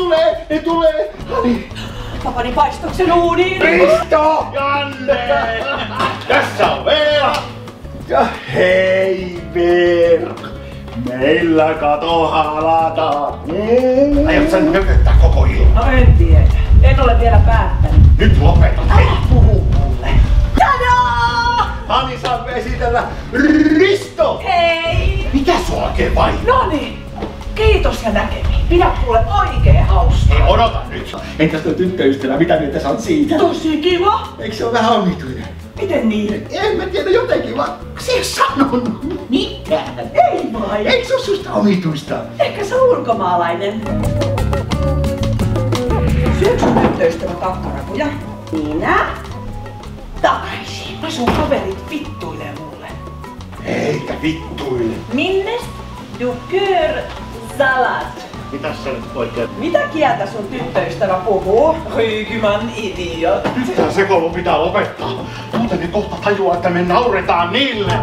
ne tulee! Hani. Mä panin paistoksen uuniin. Risto! Janne! Tässä on Veera! Ja hei Veera! Meillä kato halataan. Aiot sä nököttää koko illan? No en tiedä. En ole vielä päättänyt. Nyt lopeta! Älä puhu mulle. Tadaa! Hani saa esitellä Risto! Hei! Mitä sua oikein vai? Noniin. Kiitos ja näkemiin. Pidä kuule oikein hauskaa. Ei odota nyt! Entäs tuo tyttöystävä, mitä mieltä sä oot siitä? Tosi kiva. Eikö se ole vähän omituinen? Miten niin? En mä tiedä jotenkin vaan, se ei sanonut mitään. Ei vai? Eikö se ole susta omituista? Ehkä se on ulkomaalainen. Syöks sun tyttöystävä kakkarakuja? Minä? Takaisin. Mä sun kaverit vittuilee mulle. Eikä vittuille. Minnes du kör salat? Mitäs sä nyt oikein? Mitä kieltä sun tyttöystävä puhuu? Hyykymän idiot. Nyt tää sekoilu pitää lopettaa. Muuten ne kohta tajuaa, että me nauretaan niille.